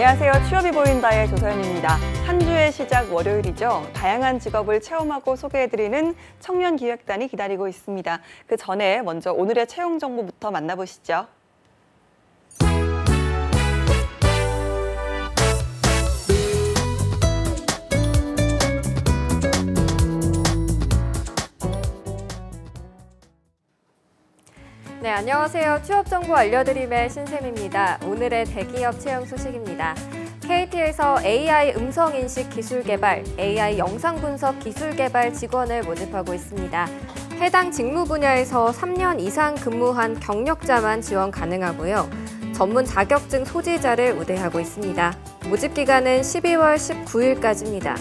안녕하세요. 취업이 보인다의 조서연입니다. 한 주의 시작 월요일이죠. 다양한 직업을 체험하고 소개해드리는 청년기획단이 기다리고 있습니다. 그 전에 먼저 오늘의 채용 정보부터 만나보시죠. 네, 안녕하세요. 취업 정보 알려드림의 신샘입니다. 오늘의 대기업 채용 소식입니다. KT에서 AI 음성인식 기술 개발, AI 영상 분석 기술 개발 직원을 모집하고 있습니다. 해당 직무 분야에서 3년 이상 근무한 경력자만 지원 가능하고요. 전문 자격증 소지자를 우대하고 있습니다. 모집 기간은 12월 19일까지입니다.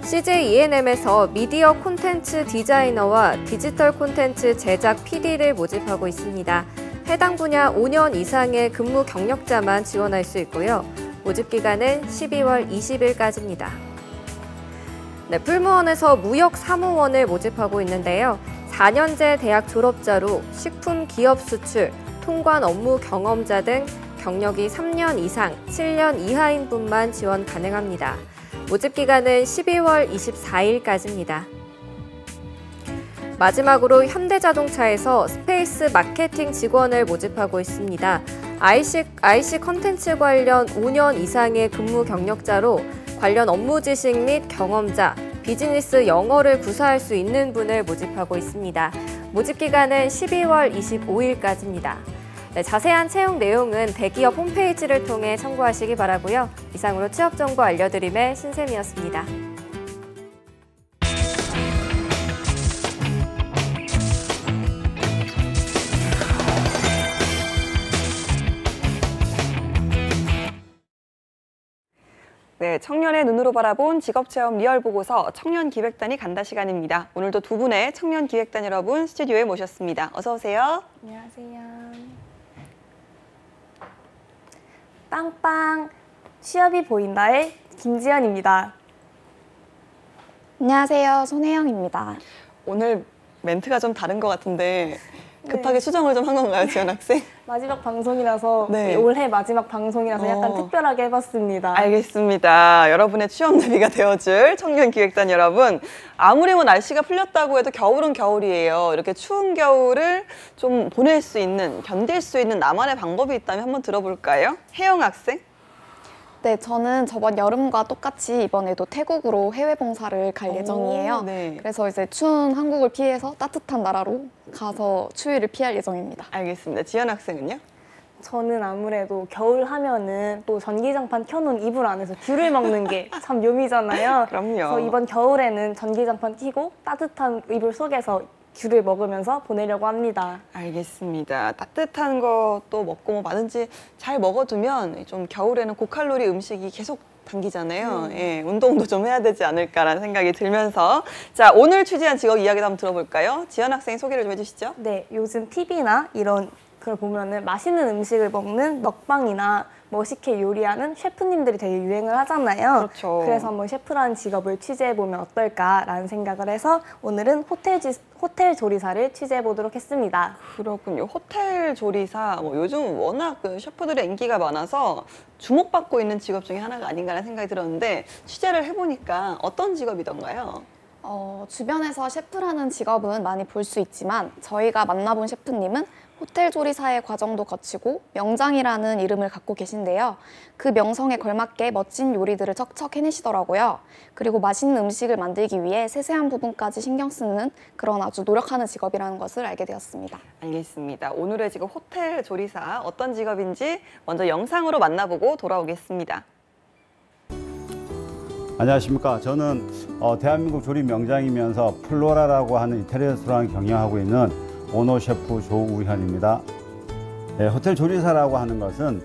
CJ E&M에서 미디어 콘텐츠 디자이너와 디지털 콘텐츠 제작 PD를 모집하고 있습니다. 해당 분야 5년 이상의 근무 경력자만 지원할 수 있고요. 모집 기간은 12월 20일까지입니다. 네, 풀무원에서 무역 사무원을 모집하고 있는데요. 4년제 대학 졸업자로 식품 기업 수출, 통관 업무 경험자 등 경력이 3년 이상, 7년 이하인 분만 지원 가능합니다. 모집 기간은 12월 24일까지입니다. 마지막으로 현대자동차에서 스페이스 마케팅 직원을 모집하고 있습니다. IC 컨텐츠 관련 5년 이상의 근무 경력자로 관련 업무 지식 및 경험자, 비즈니스 영어를 구사할 수 있는 분을 모집하고 있습니다. 모집 기간은 12월 25일까지입니다. 네, 자세한 채용 내용은 대기업 홈페이지를 통해 참고하시기 바라고요. 이상으로 취업 정보 알려드림의 신샘이었습니다. 네, 청년의 눈으로 바라본 직업체험 리얼보고서 청년기획단이 간다 시간입니다. 오늘도 두 분의 청년기획단 여러분 스튜디오에 모셨습니다. 어서 오세요. 안녕하세요. 빵빵 취업이 보인다의 김지연입니다. 안녕하세요. 손혜영입니다. 오늘 멘트가 좀 다른 것 같은데 급하게 수정을 좀 한 건가요, 지연 학생? 마지막 방송이라서 네. 올해 마지막 방송이라서 약간 특별하게 해봤습니다. 알겠습니다. 여러분의 취업 나비가 되어줄 청년기획단 여러분. 아무리 뭐 날씨가 풀렸다고 해도 겨울은 겨울이에요. 이렇게 추운 겨울을 좀 보낼 수 있는, 견딜 수 있는 나만의 방법이 있다면 한번 들어볼까요? 혜영 학생? 네, 저는 저번 여름과 똑같이 이번에도 태국으로 해외 봉사를 갈 예정이에요. 네. 그래서 이제 추운 한국을 피해서 따뜻한 나라로 가서 추위를 피할 예정입니다. 알겠습니다. 지연 학생은요? 저는 아무래도 겨울 하면은 또 전기장판 켜놓은 이불 안에서 귤을 먹는 게 참 묘미잖아요. 그럼요. 그래서 이번 겨울에는 전기장판 켜고 따뜻한 이불 속에서 귤을 먹으면서 보내려고 합니다. 알겠습니다. 따뜻한 것도 먹고 뭐 뭐든지 잘 먹어두면 좀 겨울에는 고칼로리 음식이 계속 당기잖아요. 예, 운동도 좀 해야 되지 않을까라는 생각이 들면서 자, 오늘 취재한 직업 이야기도 한번 들어볼까요? 지연 학생 소개를 좀 해주시죠. 네, 요즘 TV나 이런 걸 보면은 맛있는 음식을 먹는 먹방이나 멋있게 요리하는 셰프님들이 되게 유행을 하잖아요. 그렇죠. 그래서 한번 셰프라는 직업을 취재해보면 어떨까라는 생각을 해서 오늘은 호텔 조리사를 취재해보도록 했습니다. 그렇군요. 호텔 조리사, 뭐 요즘 워낙 그 셰프들의 인기가 많아서 주목받고 있는 직업 중에 하나가 아닌가라는 생각이 들었는데 취재를 해보니까 어떤 직업이던가요? 주변에서 셰프라는 직업은 많이 볼 수 있지만 저희가 만나본 셰프님은 호텔 조리사의 과정도 거치고 명장이라는 이름을 갖고 계신데요. 그 명성에 걸맞게 멋진 요리들을 척척 해내시더라고요. 그리고 맛있는 음식을 만들기 위해 세세한 부분까지 신경 쓰는 그런 아주 노력하는 직업이라는 것을 알게 되었습니다. 알겠습니다. 오늘의 직업 호텔 조리사 어떤 직업인지 먼저 영상으로 만나보고 돌아오겠습니다. 안녕하십니까. 저는 대한민국 조리 명장이면서 플로라라고 하는 이태리 레스토랑을 경영하고 있는 오너 셰프 조우현입니다. 네, 호텔 조리사라고 하는 것은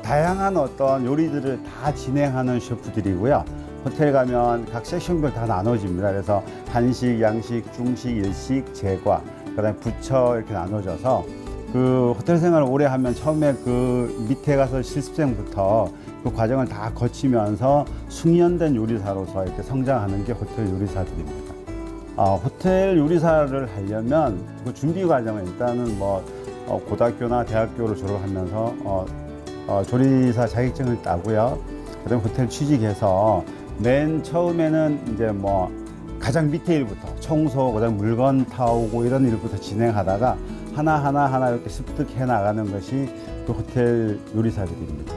다양한 어떤 요리들을 다 진행하는 셰프들이고요. 호텔 가면 각 섹션별 다 나눠집니다. 그래서 한식, 양식, 중식, 일식, 제과, 그다음에 부처 이렇게 나눠져서 그 호텔 생활을 오래 하면 처음에 그 밑에 가서 실습생부터 그 과정을 다 거치면서 숙련된 요리사로서 이렇게 성장하는 게 호텔 요리사들입니다. 호텔 요리사를 하려면 그 준비 과정은 일단은 뭐 고등학교나 대학교를 졸업하면서 조리사 자격증을 따고요. 그다음 호텔 취직해서 맨 처음에는 이제 뭐 가장 밑에 일부터 청소, 그다음 물건 타오고 이런 일부터 진행하다가 하나 이렇게 습득해 나가는 것이 그 호텔 요리사들입니다.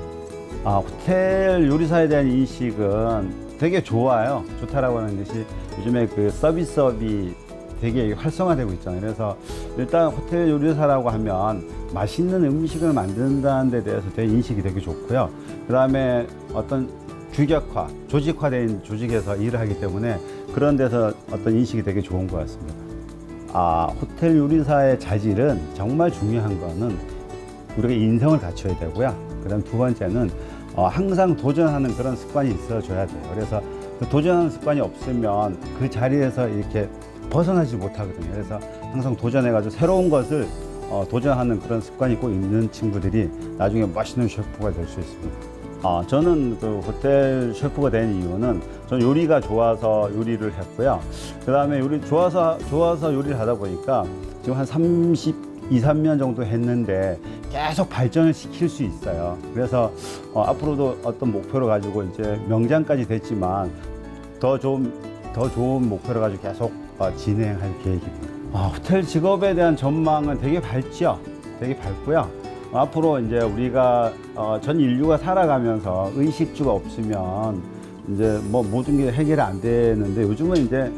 호텔 요리사에 대한 인식은 되게 좋아요. 좋다라고 하는 것이 요즘에 그 서비스업이 되게 활성화되고 있잖아요. 그래서 일단 호텔 요리사라고 하면 맛있는 음식을 만든다는 데 대해서 되게 인식이 되게 좋고요. 그 다음에 어떤 규격화, 조직화된 조직에서 일을 하기 때문에 그런 데서 어떤 인식이 되게 좋은 것 같습니다. 호텔 요리사의 자질은 정말 중요한 거는 우리가 인성을 갖춰야 되고요. 그 다음 두 번째는 항상 도전하는 그런 습관이 있어줘야 돼요. 그래서 그 도전하는 습관이 없으면 그 자리에서 이렇게 벗어나지 못하거든요. 그래서 항상 도전해가지고 새로운 것을 도전하는 그런 습관이 꼭 있는 친구들이 나중에 맛있는 셰프가 될 수 있습니다. 저는 그 호텔 셰프가 된 이유는 저는 요리가 좋아서 요리를 했고요. 그 다음에 요리 좋아서 요리를 하다 보니까 지금 한 32~33년 정도 했는데 계속 발전을 시킬 수 있어요. 그래서 앞으로도 어떤 목표를 가지고 이제 명장까지 됐지만 더 좋은 목표를 가지고 계속 진행할 계획입니다. 호텔 직업에 대한 전망은 되게 밝죠. 되게 밝고요. 앞으로 이제 우리가 전 인류가 살아가면서 의식주가 없으면 이제 뭐 모든 게 해결이 안 되는데 요즘은 이제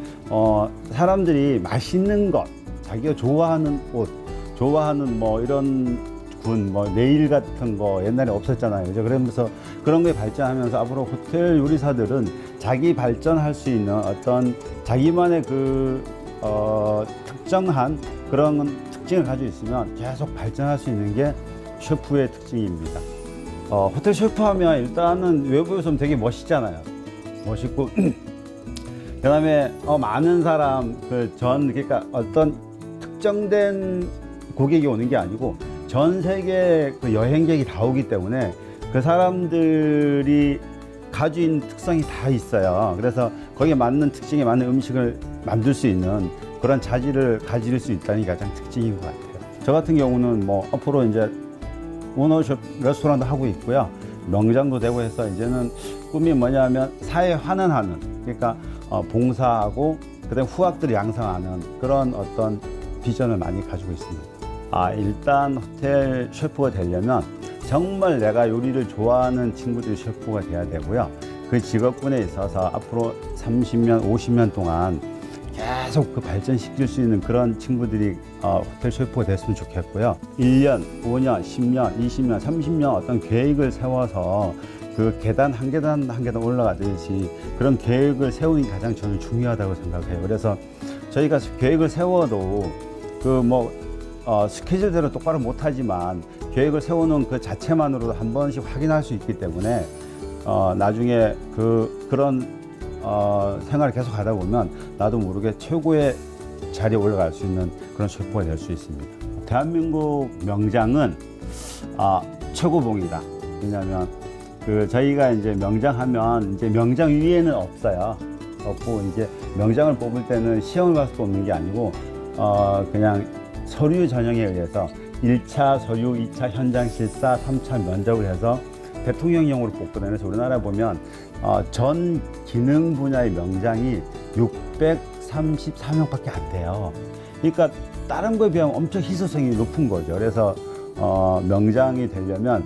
사람들이 맛있는 것, 자기가 좋아하는 옷, 좋아하는 뭐 이런 네일 같은 거 옛날에 없었잖아요. 그죠? 그러면서 그런 게 발전하면서 앞으로 호텔 요리사들은 자기 발전할 수 있는 어떤 자기만의 그 특정한 그런 특징을 가지고 있으면 계속 발전할 수 있는 게 셰프의 특징입니다. 호텔 셰프 하면 일단은 외부에서 되게 멋있잖아요. 멋있고 그 다음에 많은 사람 그러니까 어떤 특정된 고객이 오는 게 아니고 전 세계 그 여행객이 다 오기 때문에 그 사람들이 가지고 있는 특성이 다 있어요. 그래서 거기에 맞는 특징에 맞는 음식을 만들 수 있는 그런 자질을 가질 수 있다는 게 가장 특징인 것 같아요. 저 같은 경우는 뭐 앞으로 이제 오너숍 레스토랑도 하고 있고요. 명장도 되고 해서 이제는 꿈이 뭐냐면 사회 환원하는, 그러니까 봉사하고 그다음 후학들을 양성하는 그런 어떤 비전을 많이 가지고 있습니다. 일단 호텔 셰프가 되려면 정말 내가 요리를 좋아하는 친구들이 셰프가 돼야 되고요. 그 직업군에 있어서 앞으로 30년, 50년 동안 계속 그 발전시킬 수 있는 그런 친구들이 호텔 셰프가 됐으면 좋겠고요. 1년, 5년, 10년, 20년, 30년 어떤 계획을 세워서 그 계단 한 계단 한 계단 올라가듯이 그런 계획을 세우는 게 가장 저는 중요하다고 생각해요. 그래서 저희가 계획을 세워도 스케줄대로 똑바로 못하지만 계획을 세우는 그 자체만으로도 한 번씩 확인할 수 있기 때문에 나중에 그런 생활을 계속 하다 보면 나도 모르게 최고의 자리에 올라갈 수 있는 그런 셰프가 될 수 있습니다. 대한민국 명장은 최고봉이다. 왜냐하면 저희가 이제 명장하면 이제 명장 위에는 없어요. 없고 이제 명장을 뽑을 때는 시험을 봐서 뽑는 게 아니고 그냥 서류 전형에 의해서 1차 서류, 2차 현장 실사, 3차 면접을 해서 대통령령으로 뽑거든요. 그래서 우리나라 보면 전 기능 분야의 명장이 634명밖에 안 돼요. 그러니까 다른 거에 비하면 엄청 희소성이 높은 거죠. 그래서 명장이 되려면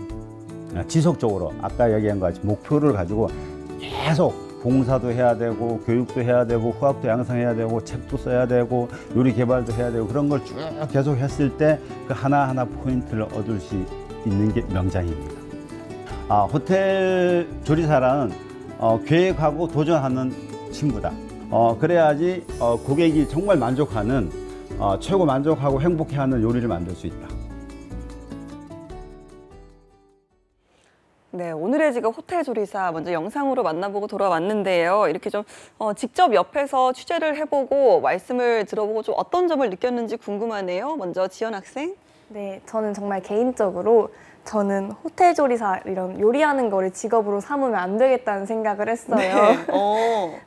지속적으로 아까 얘기한 것 같이 목표를 가지고 계속 봉사도 해야 되고 교육도 해야 되고 후학도 양성해야 되고 책도 써야 되고 요리 개발도 해야 되고 그런 걸 쭉 계속 했을 때 그 하나하나 포인트를 얻을 수 있는 게 명장입니다. 호텔 조리사라는 계획하고 도전하는 친구다. 그래야지 고객이 정말 만족하는 최고 만족하고 행복해하는 요리를 만들 수 있다. 네, 오늘의 직업 호텔 조리사 먼저 영상으로 만나보고 돌아왔는데요. 이렇게 좀 직접 옆에서 취재를 해보고 말씀을 들어보고 좀 어떤 점을 느꼈는지 궁금하네요. 먼저 지연 학생. 네, 저는 정말 개인적으로 저는 호텔 조리사 이런 요리하는 거를 직업으로 삼으면 안 되겠다는 생각을 했어요. 네.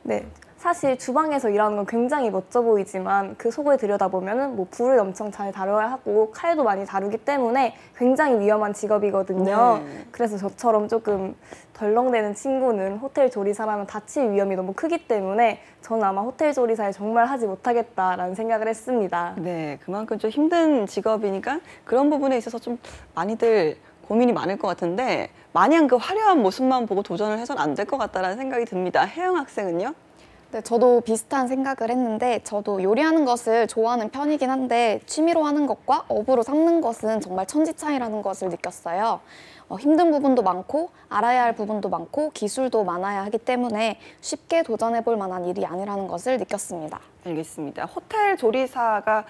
네, 사실 주방에서 일하는 건 굉장히 멋져 보이지만 그 속을 들여다보면은 뭐 불을 엄청 잘 다뤄야 하고 칼도 많이 다루기 때문에 굉장히 위험한 직업이거든요. 네. 그래서 저처럼 조금 덜렁대는 친구는 호텔 조리사라면 다칠 위험이 너무 크기 때문에 저는 아마 호텔 조리사에 정말 하지 못하겠다라는 생각을 했습니다. 네, 그만큼 좀 힘든 직업이니까 그런 부분에 있어서 좀 많이들 고민이 많을 것 같은데 마냥 그 화려한 모습만 보고 도전을 해서는 안 될 것 같다라는 생각이 듭니다. 혜영 학생은요? 네, 저도 비슷한 생각을 했는데 저도 요리하는 것을 좋아하는 편이긴 한데 취미로 하는 것과 업으로 삼는 것은 정말 천지 차이라는 것을 느꼈어요. 힘든 부분도 많고 알아야 할 부분도 많고 기술도 많아야 하기 때문에 쉽게 도전해 볼 만한 일이 아니라는 것을 느꼈습니다. 알겠습니다. 호텔 조리사가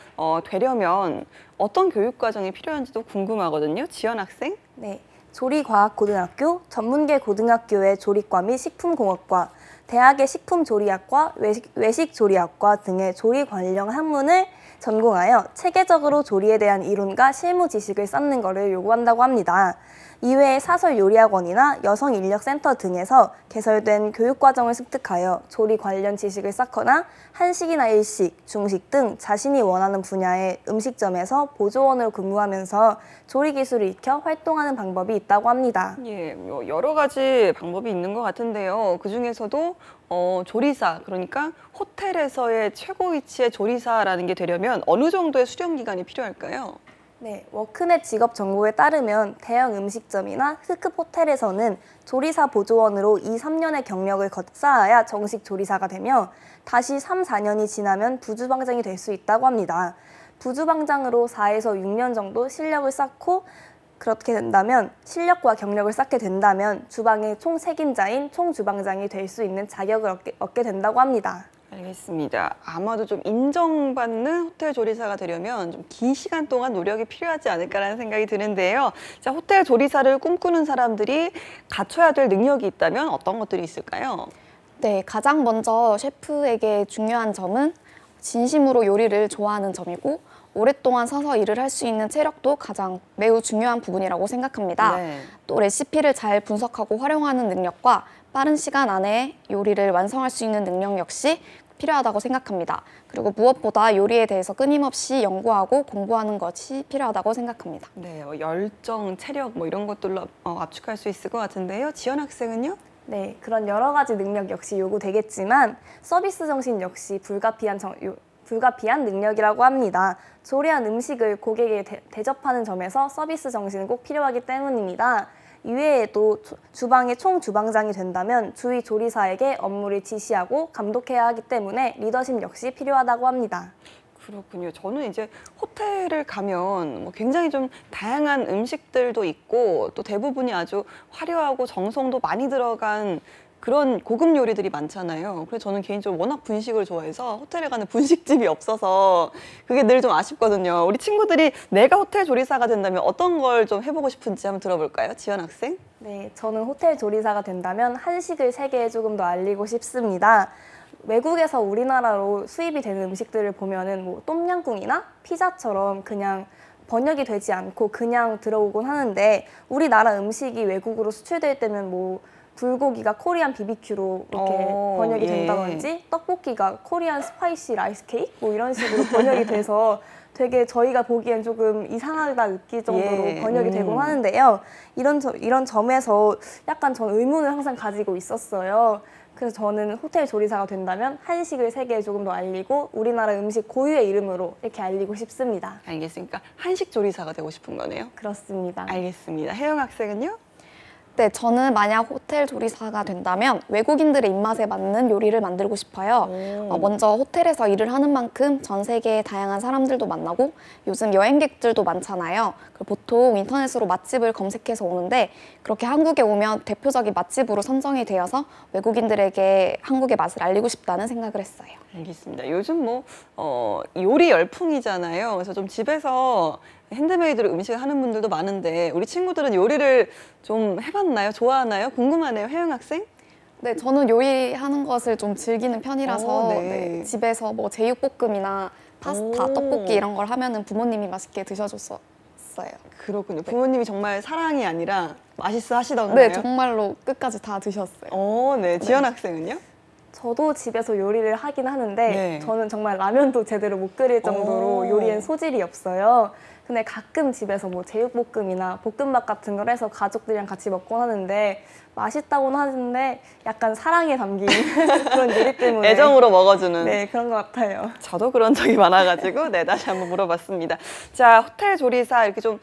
되려면 어떤 교육 과정이 필요한지도 궁금하거든요. 지연 학생? 네, 조리과학고등학교, 전문계 고등학교의 조리과 및 식품공업과, 대학의 식품조리학과, 외식조리학과 등의 조리 관련 학문을 전공하여 체계적으로 조리에 대한 이론과 실무 지식을 쌓는 것을 요구한다고 합니다. 이외에 사설요리학원이나 여성인력센터 등에서 개설된 교육과정을 습득하여 조리 관련 지식을 쌓거나 한식이나 일식, 중식 등 자신이 원하는 분야의 음식점에서 보조원으로 근무하면서 조리 기술을 익혀 활동하는 방법이 있다고 합니다. 예, 여러 가지 방법이 있는 것 같은데요. 그 중에서도 조리사, 그러니까 호텔에서의 최고 위치의 조리사라는 게 되려면 어느 정도의 수련 기간이 필요할까요? 네, 워크넷 직업 정보에 따르면 대형 음식점이나 특급 호텔에서는 조리사 보조원으로 2, 3년의 경력을 쌓아야 정식 조리사가 되며 다시 3, 4년이 지나면 부주방장이 될 수 있다고 합니다. 부주방장으로 4에서 6년 정도 실력을 쌓고 그렇게 된다면 실력과 경력을 쌓게 된다면 주방의 총책임자인 총주방장이 될 수 있는 자격을 얻게 된다고 합니다. 알겠습니다. 아마도 좀 인정받는 호텔 조리사가 되려면 좀 긴 시간 동안 노력이 필요하지 않을까라는 생각이 드는데요. 자, 호텔 조리사를 꿈꾸는 사람들이 갖춰야 될 능력이 있다면 어떤 것들이 있을까요? 네, 가장 먼저 셰프에게 중요한 점은 진심으로 요리를 좋아하는 점이고 오랫동안 서서 일을 할 수 있는 체력도 가장 매우 중요한 부분이라고 생각합니다. 네. 또 레시피를 잘 분석하고 활용하는 능력과 빠른 시간 안에 요리를 완성할 수 있는 능력 역시 필요하다고 생각합니다. 그리고 무엇보다 요리에 대해서 끊임없이 연구하고 공부하는 것이 필요하다고 생각합니다. 네, 열정, 체력 이런 것들로 압축할 수 있을 것 같은데요. 지연 학생은요? 네, 그런 여러 가지 능력 역시 요구되겠지만 서비스 정신 역시 불가피한 능력이라고 합니다. 조리한 음식을 고객에게 대접하는 점에서 서비스 정신은 꼭 필요하기 때문입니다. 이외에도 주방의 총주방장이 된다면 주위 조리사에게 업무를 지시하고 감독해야 하기 때문에 리더십 역시 필요하다고 합니다. 그렇군요. 저는 이제 호텔을 가면 굉장히 좀 다양한 음식들도 있고 또 대부분이 아주 화려하고 정성도 많이 들어간 그런 고급 요리들이 많잖아요. 그래서 저는 개인적으로 워낙 분식을 좋아해서 호텔에 가는 분식집이 없어서 그게 늘 좀 아쉽거든요. 우리 친구들이 내가 호텔 조리사가 된다면 어떤 걸 좀 해보고 싶은지 한번 들어볼까요? 지연 학생? 네, 저는 호텔 조리사가 된다면 한식을 세계에 조금 더 알리고 싶습니다. 외국에서 우리나라로 수입이 되는 음식들을 보면은 뭐 똠양꿍이나 피자처럼 그냥 번역이 되지 않고 그냥 들어오곤 하는데 우리나라 음식이 외국으로 수출될 때면 뭐 불고기가 코리안 BBQ로 이렇게 번역이 예. 된다든지 떡볶이가 코리안 스파이시 라이스 케이크 뭐 이런 식으로 번역이 돼서 되게 저희가 보기엔 조금 이상하다 느낄 정도로 예. 번역이 되곤 하는데요. 이런 점에서 약간 전 의문을 항상 가지고 있었어요. 그래서 저는 호텔 조리사가 된다면 한식을 세계에 조금 더 알리고 우리나라 음식 고유의 이름으로 이렇게 알리고 싶습니다. 알겠습니까? 한식 조리사가 되고 싶은 거네요. 그렇습니다. 알겠습니다. 혜영 학생은요? 네, 저는 만약 호텔 조리사가 된다면 외국인들의 입맛에 맞는 요리를 만들고 싶어요. 먼저 호텔에서 일을 하는 만큼 전 세계의 다양한 사람들도 만나고 요즘 여행객들도 많잖아요. 보통 인터넷으로 맛집을 검색해서 오는데 그렇게 한국에 오면 대표적인 맛집으로 선정이 되어서 외국인들에게 한국의 맛을 알리고 싶다는 생각을 했어요. 알겠습니다. 요즘 요리 열풍이잖아요. 그래서 좀 집에서 핸드메이드로 음식을 하는 분들도 많은데 우리 친구들은 요리를 좀 해봤나요? 좋아하나요? 궁금하네요. 혜영 학생? 네, 저는 요리하는 것을 좀 즐기는 편이라서 네. 네, 집에서 뭐 제육볶음이나 파스타, 떡볶이 이런 걸 하면은 부모님이 맛있게 드셔줬어요. 그렇군요. 부모님이 정말 사랑이 아니라 맛있어 하시던가요? 네, 정말로 끝까지 다 드셨어요. 네. 지연 학생은요? 저도 집에서 요리를 하긴 하는데 네. 저는 정말 라면도 제대로 못 끓일 정도로 오. 요리엔 소질이 없어요. 근데 가끔 집에서 뭐 제육볶음이나 볶음밥 같은 걸 해서 가족들이랑 같이 먹곤 하는데 맛있다고는 하는데 약간 사랑에 담긴 그런 요리 때문에 애정으로 먹어주는. 네, 그런 것 같아요. 저도 그런 적이 많아가지고 네, 다시 한번 물어봤습니다. 자, 호텔 조리사 이렇게 좀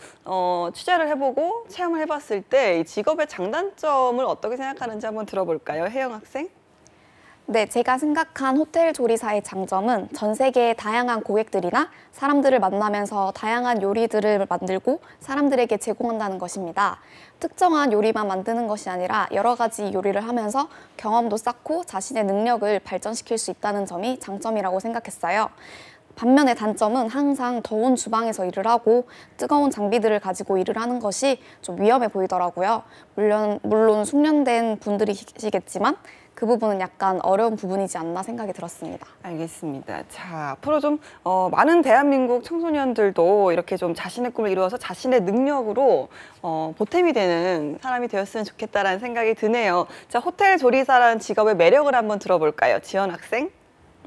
취재를 해보고 체험을 해봤을 때 이 직업의 장단점을 어떻게 생각하는지 한번 들어볼까요? 혜영 학생? 네, 제가 생각한 호텔 조리사의 장점은 전 세계의 다양한 고객들이나 사람들을 만나면서 다양한 요리들을 만들고 사람들에게 제공한다는 것입니다. 특정한 요리만 만드는 것이 아니라 여러 가지 요리를 하면서 경험도 쌓고 자신의 능력을 발전시킬 수 있다는 점이 장점이라고 생각했어요. 반면에 단점은 항상 더운 주방에서 일을 하고 뜨거운 장비들을 가지고 일을 하는 것이 좀 위험해 보이더라고요. 물론 숙련된 분들이시겠지만 그 부분은 약간 어려운 부분이지 않나 생각이 들었습니다. 알겠습니다. 자, 앞으로 좀 많은 대한민국 청소년들도 이렇게 좀 자신의 꿈을 이루어서 자신의 능력으로 보탬이 되는 사람이 되었으면 좋겠다라는 생각이 드네요. 자, 호텔 조리사라는 직업의 매력을 한번 들어볼까요? 지연 학생?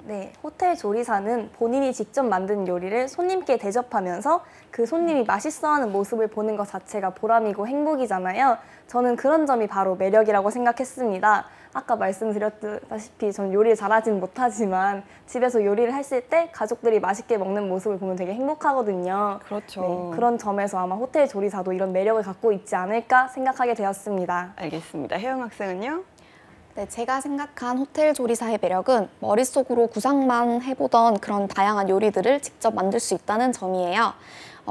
네, 호텔 조리사는 본인이 직접 만든 요리를 손님께 대접하면서 그 손님이 맛있어하는 모습을 보는 것 자체가 보람이고 행복이잖아요. 저는 그런 점이 바로 매력이라고 생각했습니다. 아까 말씀드렸다시피 전 요리를 잘하진 못하지만 집에서 요리를 했을 때 가족들이 맛있게 먹는 모습을 보면 되게 행복하거든요. 그렇죠. 네, 그런 점에서 아마 호텔 조리사도 이런 매력을 갖고 있지 않을까 생각하게 되었습니다. 알겠습니다. 혜영 학생은요? 네, 제가 생각한 호텔 조리사의 매력은 머릿속으로 구상만 해보던 그런 다양한 요리들을 직접 만들 수 있다는 점이에요.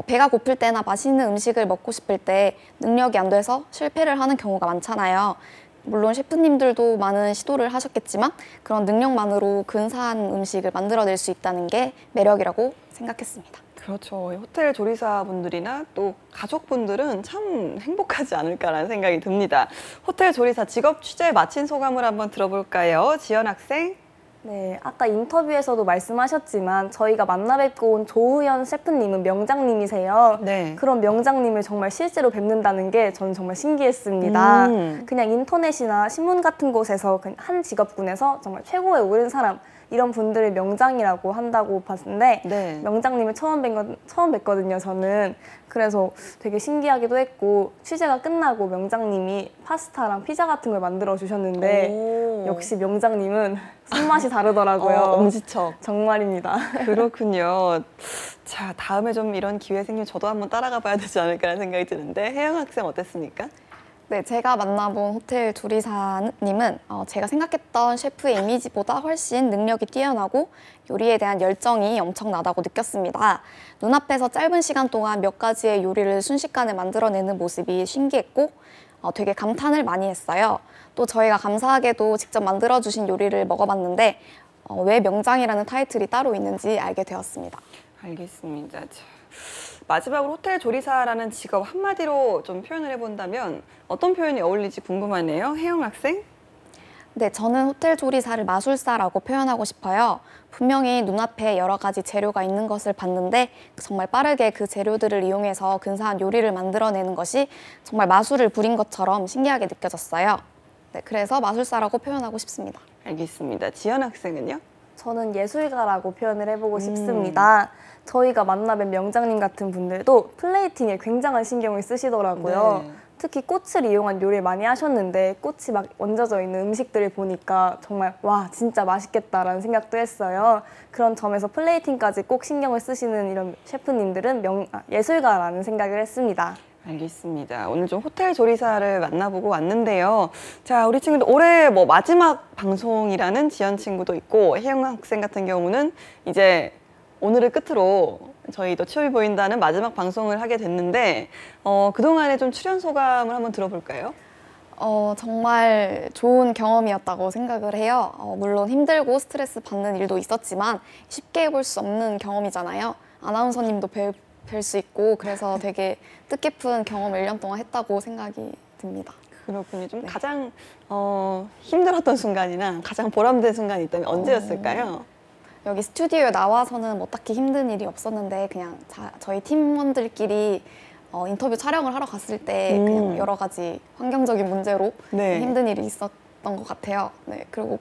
배가 고플 때나 맛있는 음식을 먹고 싶을 때 능력이 안 돼서 실패를 하는 경우가 많잖아요. 물론 셰프님들도 많은 시도를 하셨겠지만 그런 능력만으로 근사한 음식을 만들어낼 수 있다는 게 매력이라고 생각했습니다. 그렇죠. 호텔 조리사분들이나 또 가족분들은 참 행복하지 않을까라는 생각이 듭니다. 호텔 조리사 직업 취재 마친 소감을 한번 들어볼까요? 지연 학생? 네, 아까 인터뷰에서도 말씀하셨지만 저희가 만나 뵙고 온 조우현 셰프님은 명장님이세요. 네. 그런 명장님을 정말 실제로 뵙는다는 게 저는 정말 신기했습니다. 그냥 인터넷이나 신문 같은 곳에서 그냥 한 직업군에서 정말 최고에 오른 사람 이런 분들을 명장이라고 한다고 봤는데 네. 명장님을 처음 뵀거든요, 저는. 그래서 되게 신기하기도 했고 취재가 끝나고 명장님이 파스타랑 피자 같은 걸 만들어 주셨는데 오. 역시 명장님은 손맛이 다르더라고요. 엄지척. 정말입니다. 그렇군요. 자, 다음에 좀 이런 기회 생기면 저도 한번 따라가 봐야 되지 않을까라는 생각이 드는데 혜영 학생 어땠습니까? 네, 제가 만나본 호텔 조리사님은 제가 생각했던 셰프의 이미지보다 훨씬 능력이 뛰어나고 요리에 대한 열정이 엄청나다고 느꼈습니다. 눈앞에서 짧은 시간 동안 몇 가지의 요리를 순식간에 만들어내는 모습이 신기했고 되게 감탄을 많이 했어요. 또 저희가 감사하게도 직접 만들어주신 요리를 먹어봤는데 왜 명장이라는 타이틀이 따로 있는지 알게 되었습니다. 알겠습니다. 자, 마지막으로 호텔 조리사라는 직업 한마디로 좀 표현을 해본다면 어떤 표현이 어울리지 궁금하네요. 혜영 학생? 네, 저는 호텔 조리사를 마술사라고 표현하고 싶어요. 분명히 눈앞에 여러 가지 재료가 있는 것을 봤는데 정말 빠르게 그 재료들을 이용해서 근사한 요리를 만들어내는 것이 정말 마술을 부린 것처럼 신기하게 느껴졌어요. 네, 그래서 마술사라고 표현하고 싶습니다. 알겠습니다. 지연 학생은요? 저는 예술가라고 표현을 해보고 싶습니다. 저희가 만나뵌 명장님 같은 분들도 플레이팅에 굉장한 신경을 쓰시더라고요. 네. 특히 꽃을 이용한 요리를 많이 하셨는데 꽃이 막 얹어져 있는 음식들을 보니까 정말 와 진짜 맛있겠다라는 생각도 했어요. 그런 점에서 플레이팅까지 꼭 신경을 쓰시는 이런 셰프님들은 예술가라는 생각을 했습니다. 알겠습니다. 오늘 좀 호텔 조리사를 만나보고 왔는데요. 자, 우리 친구들 올해 뭐 마지막 방송이라는 지연 친구도 있고 혜영 학생 같은 경우는 이제 오늘을 끝으로 저희 더 취업이 보인다는 마지막 방송을 하게 됐는데 그동안의 좀 출연 소감을 한번 들어볼까요? 정말 좋은 경험이었다고 생각을 해요. 물론 힘들고 스트레스 받는 일도 있었지만 쉽게 해볼 수 없는 경험이잖아요. 아나운서님도 뵐 수 있고 그래서 되게 뜻깊은 경험을 1년 동안 했다고 생각이 듭니다. 그렇군요. 좀 네. 가장 힘들었던 순간이나 가장 보람된 순간이 있다면 언제였을까요? 여기 스튜디오에 나와서는 뭐 딱히 힘든 일이 없었는데 그냥 저희 팀원들끼리 인터뷰 촬영을 하러 갔을 때 그냥 여러 가지 환경적인 문제로 네. 힘든 일이 있었던 것 같아요. 네, 그리고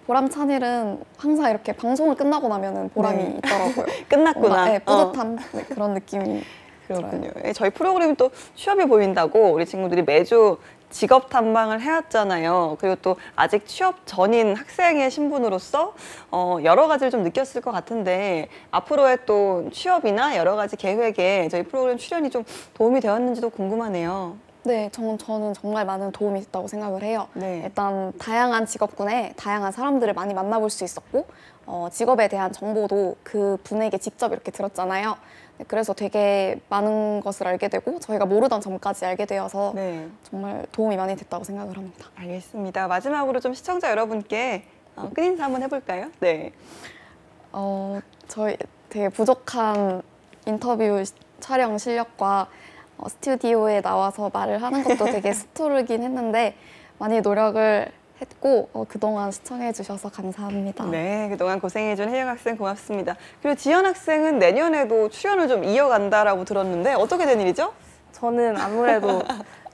보람찬 일은 항상 이렇게 방송을 끝나고 나면은 보람이 네. 있더라고요. 끝났구나. 뭔가, 네, 어. 뿌듯한 네, 그런 느낌이 그렇군요. 예, 저희 프로그램이 또 취업이 보인다고 우리 친구들이 매주 직업 탐방을 해왔잖아요. 그리고 또 아직 취업 전인 학생의 신분으로서 여러 가지를 좀 느꼈을 것 같은데 앞으로의 또 취업이나 여러 가지 계획에 저희 프로그램 출연이 좀 도움이 되었는지도 궁금하네요. 네, 저는 정말 많은 도움이 됐다고 생각을 해요. 네. 일단 다양한 직업군에 다양한 사람들을 많이 만나볼 수 있었고 직업에 대한 정보도 그 분에게 직접 이렇게 들었잖아요. 네, 그래서 되게 많은 것을 알게 되고 저희가 모르던 점까지 알게 되어서 네. 정말 도움이 많이 됐다고 생각을 합니다. 알겠습니다. 마지막으로 좀 시청자 여러분께 끝인사 한번 해볼까요? 네. 저희 되게 부족한 인터뷰 촬영 실력과 스튜디오에 나와서 말을 하는 것도 되게 서투르긴 했는데 많이 노력을 했고 그동안 시청해 주셔서 감사합니다. 네, 그동안 고생해준 혜영 학생 고맙습니다. 그리고 지연 학생은 내년에도 출연을 좀 이어간다라고 들었는데 어떻게 된 일이죠? 저는 아무래도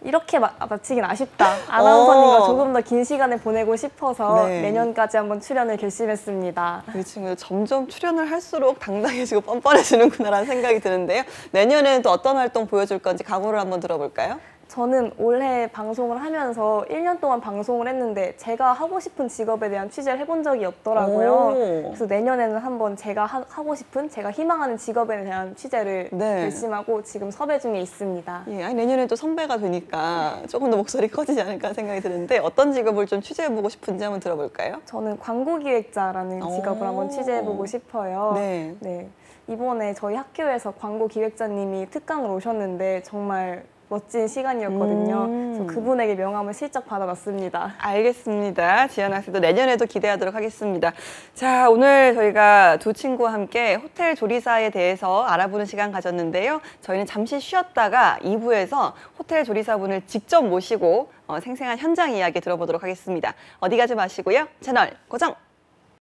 이렇게 마치긴 아쉽다. 아나운서님과 조금 더 긴 시간을 보내고 싶어서 네. 내년까지 한번 출연을 결심했습니다. 우리 친구들 점점 출연을 할수록 당당해지고 뻔뻔해지는구나라는 생각이 드는데요. 내년에는 또 어떤 활동 보여줄 건지 각오를 한번 들어볼까요? 저는 올해 방송을 하면서 1년 동안 방송을 했는데 제가 하고 싶은 직업에 대한 취재를 해본 적이 없더라고요. 오. 그래서 내년에는 한번 제가 하고 싶은, 제가 희망하는 직업에 대한 취재를 네. 결심하고 지금 섭외 중에 있습니다. 예, 아니, 내년에 또 선배가 되니까 조금 더 목소리 커지지 않을까 생각이 드는데 어떤 직업을 좀 취재해보고 싶은지 한번 들어볼까요? 저는 광고기획자라는 직업을 오. 한번 취재해보고 싶어요. 네. 네. 이번에 저희 학교에서 광고기획자님이 특강을 오셨는데 정말 멋진 시간이었거든요. 그래서 그분에게 명함을 슬쩍 받아놨습니다. 알겠습니다. 지연 학생도 내년에도 기대하도록 하겠습니다. 자, 오늘 저희가 두 친구와 함께 호텔 조리사에 대해서 알아보는 시간 가졌는데요. 저희는 잠시 쉬었다가 2부에서 호텔 조리사분을 직접 모시고 생생한 현장 이야기 들어보도록 하겠습니다. 어디 가지 마시고요. 채널 고정!